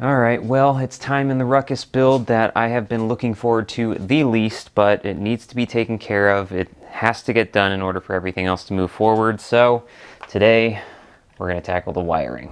Alright, well, it's time in the Ruckus build that I have been looking forward to the least, but it needs to be taken care of. It has to get done in order for everything else to move forward. So today we're going to tackle the wiring.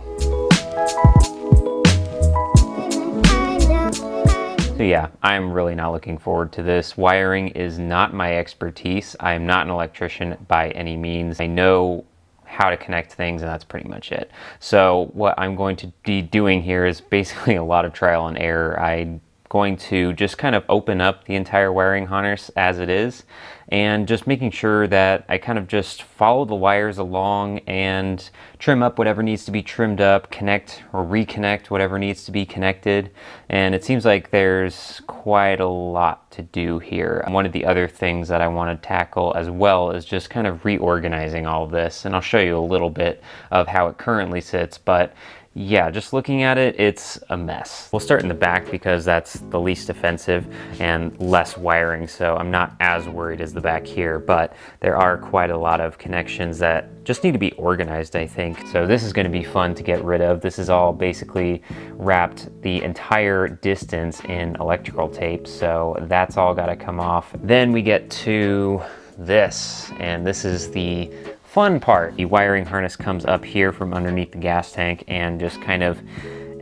So yeah, I'm really not looking forward to this. Wiring is not my expertise. I am not an electrician by any means. I know how to connect things, and that's pretty much it. So what I'm going to be doing here is basically a lot of trial and error. I'm going to just kind of open up the entire wiring harness as it is, and just making sure that I kind of just follow the wires along and trim up whatever needs to be trimmed up, connect or reconnect whatever needs to be connected. And it seems like there's quite a lot to do here. One of the other things that I want to tackle as well is just kind of reorganizing all of this, and I'll show you a little bit of how it currently sits, but yeah, just looking at it, it's a mess. We'll start in the back because that's the least offensive and less wiring, so I'm not as worried as the back here, but there are quite a lot of connections that just need to be organized, I think. So this is going to be fun to get rid of. This is all basically wrapped the entire distance in electrical tape, so that's all got to come off. Then we get to this, and this is the fun part. The wiring harness comes up here from underneath the gas tank and just kind of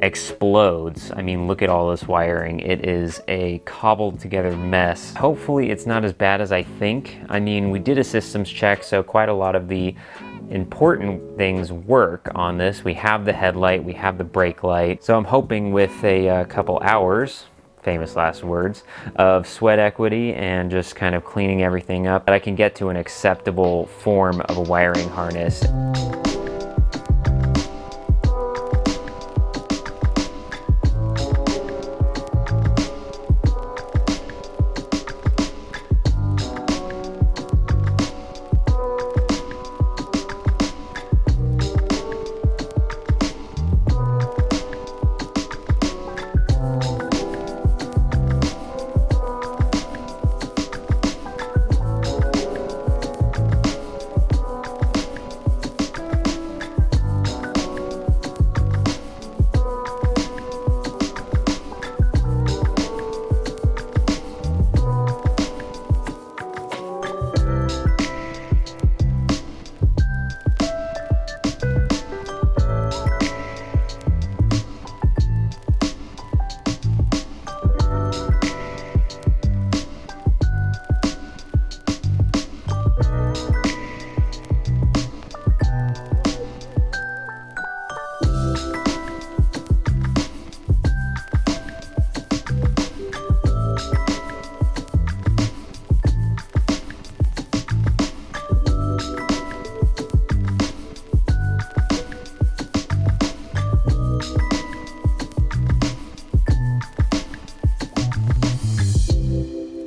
explodes. I mean, look at all this wiring. It is a cobbled together mess. Hopefully it's not as bad as I think. I mean, we did a systems check, so quite a lot of the important things work on this. We have the headlight, we have the brake light. So I'm hoping with a couple hours, famous last words, of sweat equity and just kind of cleaning everything up, that I can get to an acceptable form of a wiring harness.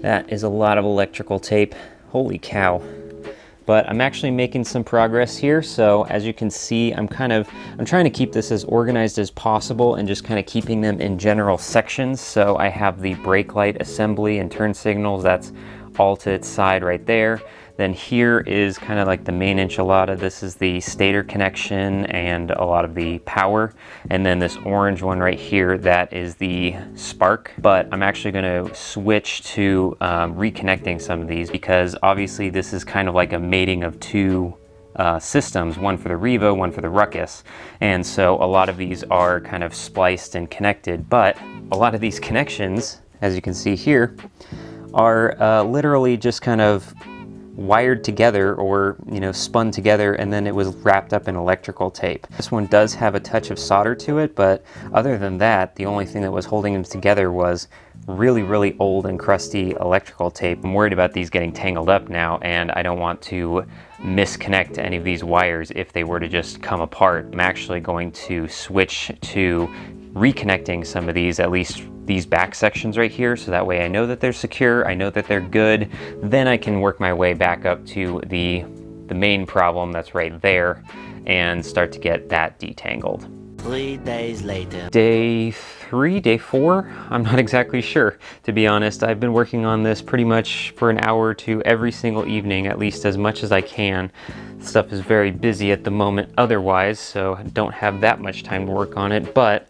That is a lot of electrical tape. Holy cow. But I'm actually making some progress here. So as you can see, I'm trying to keep this as organized as possible and just kind of keeping them in general sections. So I have the brake light assembly and turn signals. That's all to its side right there. Then here is kind of like the main enchilada. This is the stator connection and a lot of the power. And then this orange one right here, that is the spark. But I'm actually gonna switch to reconnecting some of these, because obviously this is kind of like a mating of two systems, one for the Riva, one for the Ruckus. And so a lot of these are kind of spliced and connected, but a lot of these connections, as you can see here, are literally just kind of wired together, or spun together, and then it was wrapped up in electrical tape. This one does have a touch of solder to it, but other than that, the only thing that was holding them together was really old and crusty electrical tape. I'm worried about these getting tangled up now, and I don't want to misconnect any of these wires if they were to just come apart. I'm actually going to switch to reconnecting some of these, at least these back sections right here, so that way I know that they're secure, I know that they're good. Then I can work my way back up to the main problem that's right there and start to get that detangled. 3 days later. Day 3, day 4? I'm not exactly sure, to be honest. I've been working on this pretty much for an hour or two every single evening, at least as much as I can. Stuff is very busy at the moment otherwise, so I don't have that much time to work on it, but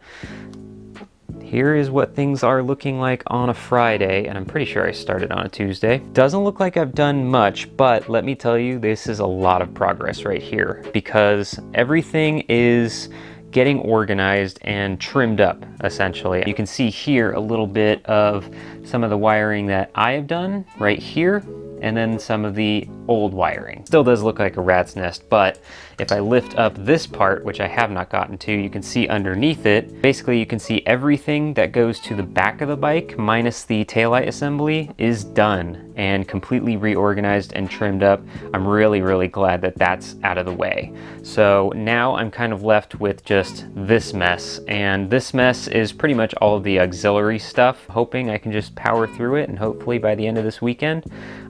here is what things are looking like on a Friday, and I'm pretty sure I started on a Tuesday. Doesn't look like I've done much, but let me tell you, this is a lot of progress right here because everything is getting organized and trimmed up, essentially. You can see here a little bit of some of the wiring that I have done right here, and then some of the old wiring. Still does look like a rat's nest, but if I lift up this part, which I have not gotten to, you can see underneath it, basically you can see everything that goes to the back of the bike minus the taillight assembly is done and completely reorganized and trimmed up. I'm really, really glad that that's out of the way. So now I'm kind of left with just this mess, and this mess is pretty much all of the auxiliary stuff. Hoping I can just power through it, and hopefully by the end of this weekend,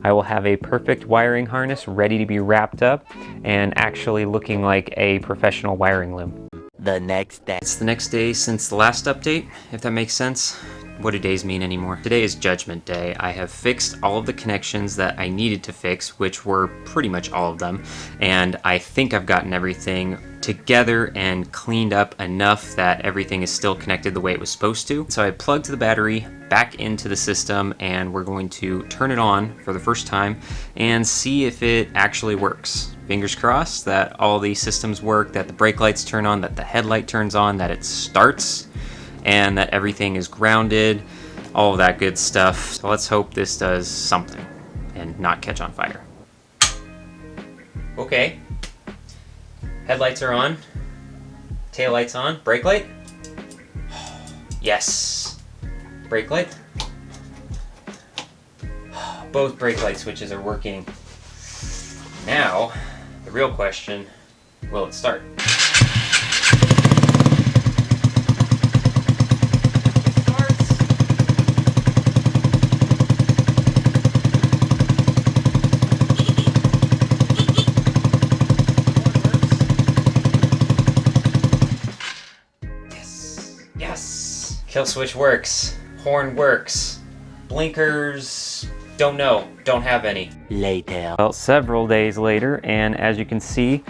I will have a perfect wiring harness ready to be wrapped up and actually looking like a professional wiring loom. The next day. It's the next day since the last update, if that makes sense. What do days mean anymore? Today is Judgment Day. I have fixed all of the connections that I needed to fix, which were pretty much all of them, and I think I've gotten everything together and cleaned up enough that everything is still connected the way it was supposed to. So I plugged the battery back into the system, and we're going to turn it on for the first time and see if it actually works. Fingers crossed that all the systems work, that the brake lights turn on, that the headlight turns on, that it starts, and that everything is grounded, all of that good stuff. So let's hope this does something and not catch on fire. Okay, headlights are on, tail lights on, brake light. Yes, brake light. Both brake light switches are working. Now, the real question, will it start? Kill switch works, horn works, blinkers, don't know, don't have any. Later. Well, several days later, and as you can see,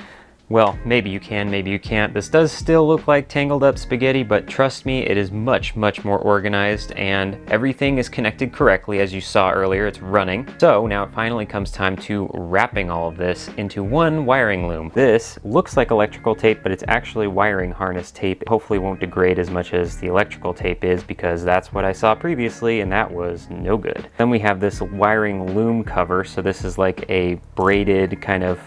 well, maybe you can, maybe you can't. This does still look like tangled up spaghetti, but trust me, it is much, much more organized, and everything is connected correctly. As you saw earlier, it's running. So now it finally comes time to wrapping all of this into one wiring loom. This looks like electrical tape, but it's actually wiring harness tape. It hopefully won't degrade as much as the electrical tape is, because that's what I saw previously, and that was no good. Then we have this wiring loom cover. So this is like a braided kind of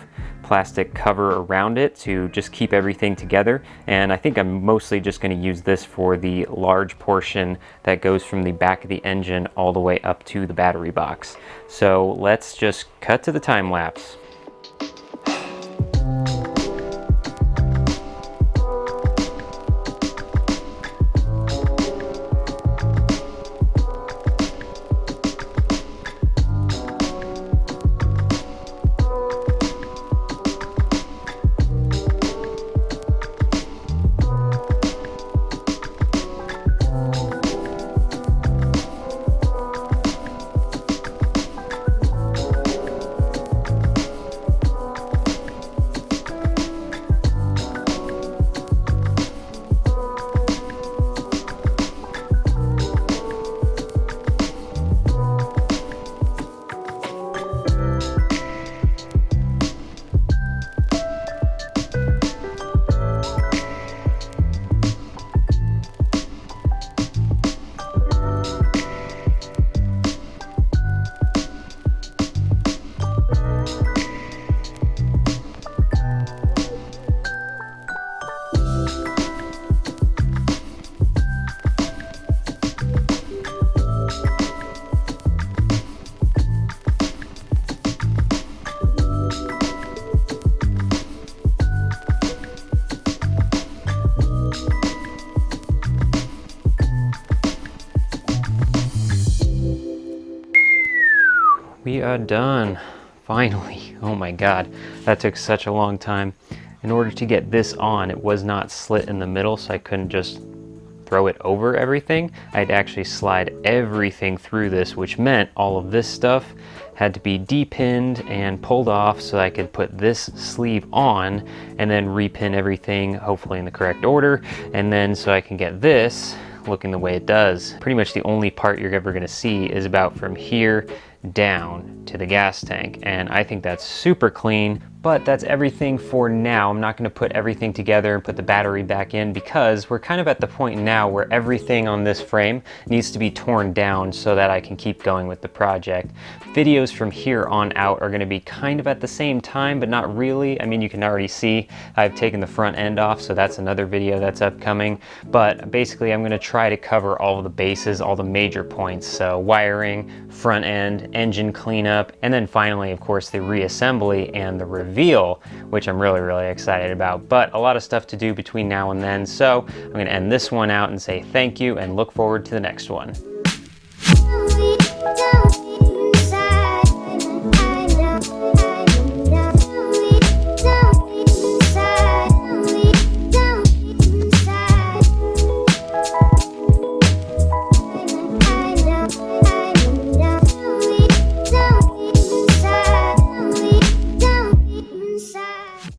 plastic cover around it to just keep everything together, and I think I'm mostly just going to use this for the large portion that goes from the back of the engine all the way up to the battery box. So let's just cut to the time lapse. We are done, finally. Oh my God, that took such a long time. In order to get this on, it was not slit in the middle, so I couldn't just throw it over everything. I'd actually slide everything through this, which meant all of this stuff had to be depinned and pulled off so I could put this sleeve on and then repin everything, hopefully in the correct order. And then so I can get this looking the way it does. Pretty much the only part you're ever gonna see is about from here down to the gas tank, and I think that's super clean. But that's everything for now. I'm not going to put everything together and put the battery back in because we're kind of at the point now where everything on this frame needs to be torn down so that I can keep going with the project. Videos from here on out are going to be kind of at the same time, but not really. I mean, you can already see I've taken the front end off, so that's another video that's upcoming. But basically, I'm going to try to cover all of the bases, all the major points. So wiring, front end, engine cleanup, and then finally, of course, the reassembly and the reveal, which I'm really excited about. But a lot of stuff to do between now and then, so I'm going to end this one out and say thank you and look forward to the next one.